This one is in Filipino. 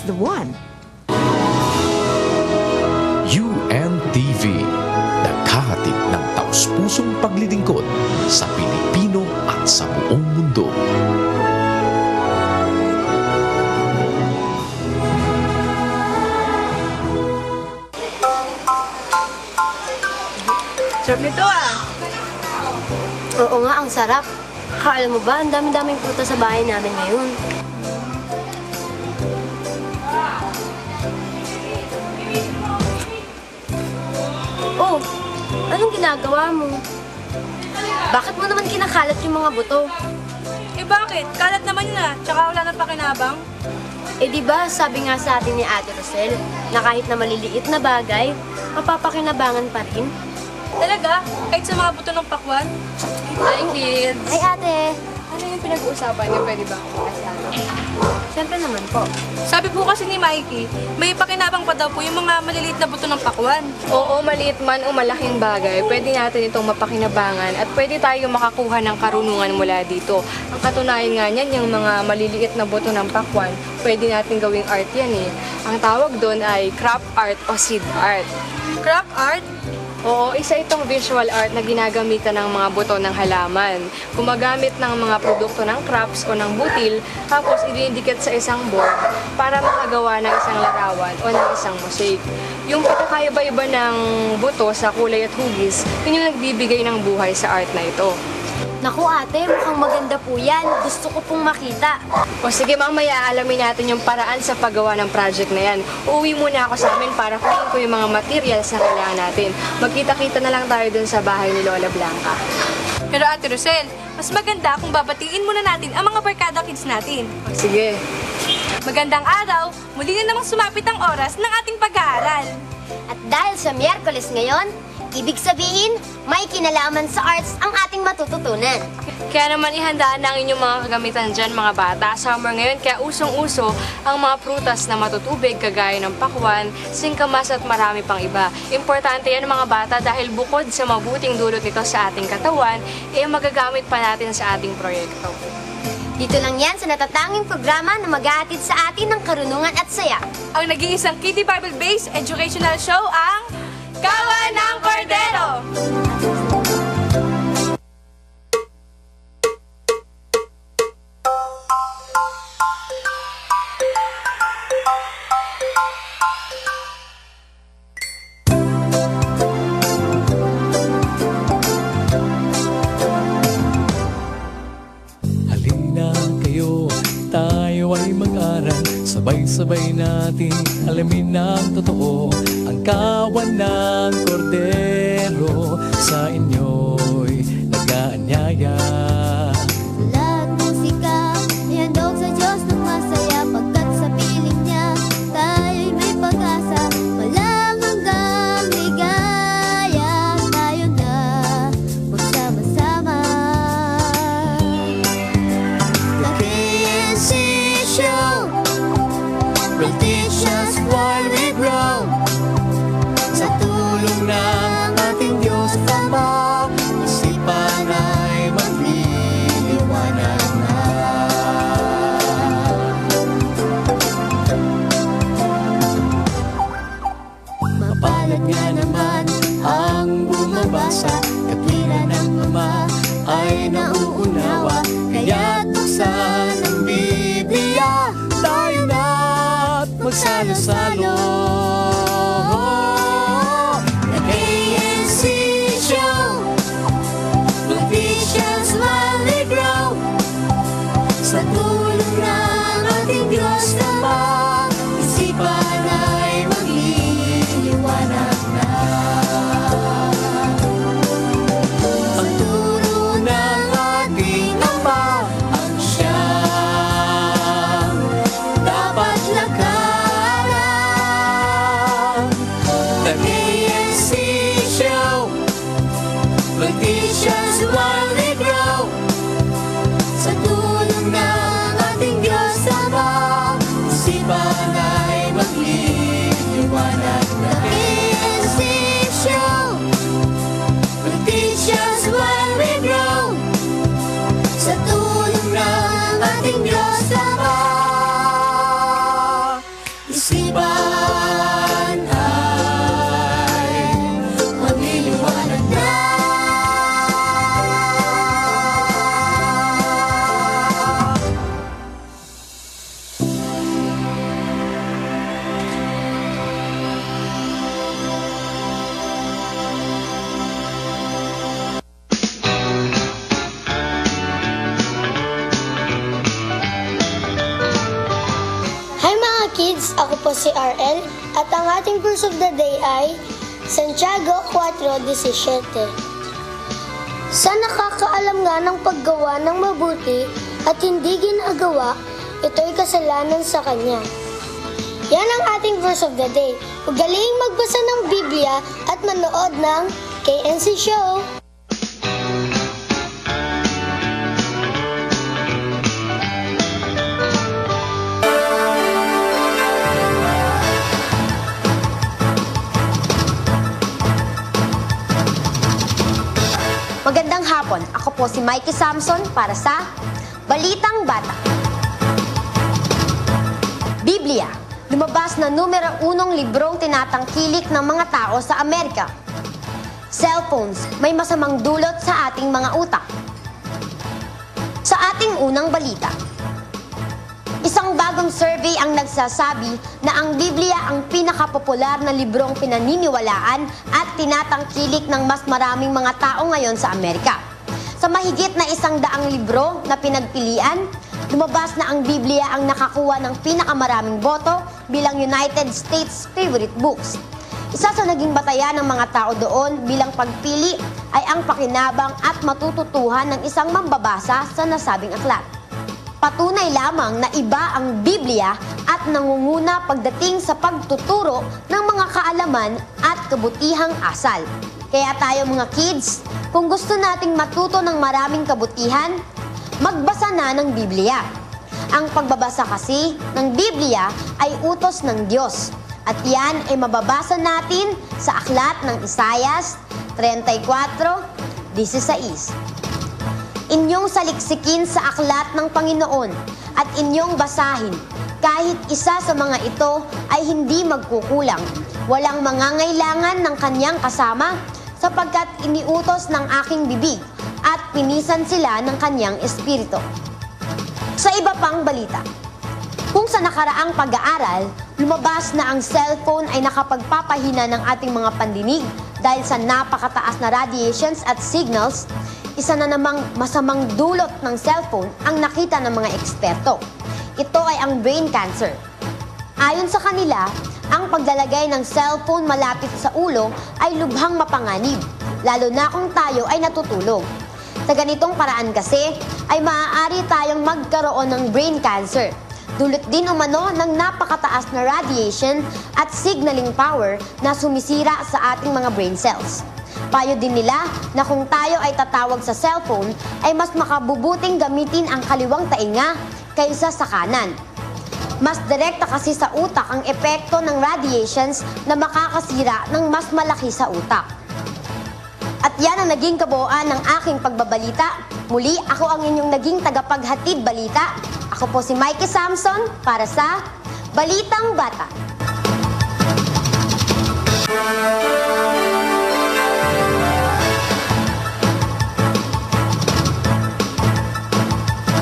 the one. UNTV, naghahatid ng taus-pusong paglilingkod sa Pilipino at sa buong mundo. Sarap nito ah. Oo nga, ang sarap. Akala mo ba, ang dami-daming prutas sa bahay namin ngayon. Oh, anong ginagawa mo? Bakit mo naman kinakalat yung mga buto? Eh bakit? Kalat naman yun ah. Tsaka wala na pakinabang. Eh di ba, sabi nga sa atin ni Ate Rosel, na kahit na maliliit na bagay, mapapakinabangan pa rin. Talaga? Kahit sa mga buto ng pakwan? Hi kids! Ay ate, Ano yung pinag-uusapan niyo? Pwede ba kasama? syempre naman po. Sabi po kasi ni Mikey, may pakinabang pa daw po yung mga maliliit na buto ng pakwan. Oo, maliit man o malaking bagay, pwede natin itong mapakinabangan at pwede tayo makakuha ng karunungan mula dito. Ang katunayan nga niyan, yung mga maliliit na buto ng pakwan, pwede natin gawing art yan eh. Ang tawag doon ay craft art o seed art. Craft art? Oo, isa itong visual art na ginagamitan ng mga buto ng halaman. Gumagamit ng mga produkto ng crafts o ng butil, tapos ididikit sa isang board para makagawa ng isang larawan o ng isang mosaic. Yung pagkakaiba-iba ng buto sa kulay at hugis, yun yung nagbibigay ng buhay sa art na ito. Naku ate, mukhang maganda po yan. Gusto ko pong makita. O sige, mamaya alamin natin yung paraan sa paggawa ng project na yan. Uuwi muna ako sa amin para kunin ko yung mga materials na kailangan natin. Magkita-kita na lang tayo dun sa bahay ni Lola Blanca. Pero Ate Rosel, mas maganda kung babatiin muna natin ang mga barkada kids natin. O sige. Magandang araw, muli na namang sumapit ang oras ng ating pag-aaral. At dahil sa Miyerkules ngayon, ibig sabihin, may kinalaman sa arts ang ating matututunan. Kaya naman ihandaan na ang inyong mga kagamitan dyan mga bata. Summer ngayon, kaya usong-uso ang mga prutas na matutubig kagaya ng pakwan, singkamas at marami pang iba. Importante yan mga bata dahil bukod sa mabuting dulot nito sa ating katawan, magagamit pa natin sa ating proyekto. Dito lang yan sa natatanging programa na maghahatid sa atin ng karunungan at saya. Ang nag-iisang Kiddie Bible-based educational show ang Kawan ng Cordero! Halina kayo, tayo ay mag-aral. Sabay-sabay nating alamin ng totoo. Ang kawan ng kordero sa inyo'y nag-aanyaya. Lahat musika, ihandog sa Diyos ng masaya. Pagkat sa piling niya, tayo'y may pag-asa. Walang hanggang ligaya, tayo na magsama-sama. The KNC Show will teach us while we grow. Sa tulong ng ating Diyos Ama, isipan ay magliliwanag na. Mapalad nga naman ang bumabasa, katwiran ng Ama ay nauunawa. Kaya't buksan ang Biblia, tayo na't magsalo-salo. The KNC Show will teach us while we grow. Sa tulong ng ating Diyos Ama, isipan ay magliliwanag na. Ang turo ng ating Ama ang siyang dapat lakaran. The KNC Show will teach us while we grow. Sa tulong ng ating Diyos Ama, isipan ay magliliwanag na. The KNC Show will teach us while we grow. Sa tulong ng ating Diyos Ama, isipan ay magliliwanag na. Hi mga kids! Ako po si RL at ang ating verse of the day ay Santiago 4:17. Sa nakakaalam nga ng paggawa ng mabuti at hindi ginagawa, ito'y kasalanan sa kanya. Yan ang ating verse of the day. Ugaliing magbasa ng Biblia at manood ng KNC Show! Magandang hapon. Ako po si Mikey Samson para sa Balitang Bata. Biblia, lumabas na numero 1 librong tinatangkilik ng mga tao sa Amerika. Cellphones, may masamang dulot sa ating mga utak. Sa ating unang balita, isang bagong survey ang nagsasabi na ang Biblia ang pinakapopular na librong pinaniniwalaan at tinatangkilik ng mas maraming mga tao ngayon sa Amerika. Sa mahigit na 100 libro na pinagpilian, lumabas na ang Biblia ang nakakuha ng pinakamaraming boto bilang United States favorite books. Isa sa naging batayan ng mga tao doon bilang pagpili ay ang pakinabang at matututuhan ng isang mambabasa sa nasabing aklat. Patunay lamang na iba ang Biblia at nangunguna pagdating sa pagtuturo ng mga kaalaman at kabutihang asal. Kaya tayo mga kids, kung gusto nating matuto ng maraming kabutihan, magbasa na ng Biblia. Ang pagbabasa kasi ng Biblia ay utos ng Diyos. At yan ay mababasa natin sa aklat ng Isaias 34:16. Inyong saliksikin sa aklat ng Panginoon at inyong basahin. Kahit isa sa mga ito ay hindi magkukulang. Walang mangangailangan ng kanyang kasama sapagkat iniutos ng aking bibig at pinisan sila ng kanyang espiritu. Sa iba pang balita, kung sa nakaraang pag-aaral, lumabas na ang cellphone ay nakapagpapahina ng ating mga pandinig dahil sa napakataas na radiations at signals, isa na namang masamang dulot ng cellphone ang nakita ng mga eksperto. Ito ay ang brain cancer. Ayon sa kanila, ang paglalagay ng cellphone malapit sa ulo ay lubhang mapanganib, lalo na kung tayo ay natutulog. Sa ganitong paraan kasi, ay maaari tayong magkaroon ng brain cancer. Dulot din umano ng napakataas na radiation at signaling power na sumisira sa ating mga brain cells. Payo din nila na kung tayo ay tatawag sa cellphone, ay mas makabubuting gamitin ang kaliwang tainga kaysa sa kanan. Mas direkta kasi sa utak ang epekto ng radiations na makakasira ng mas malaki sa utak. At yan ang naging kabuuan ng aking pagbabalita. Muli, ako ang inyong naging tagapaghatid balita. Ako po si Mikey Samson para sa Balitang Bata.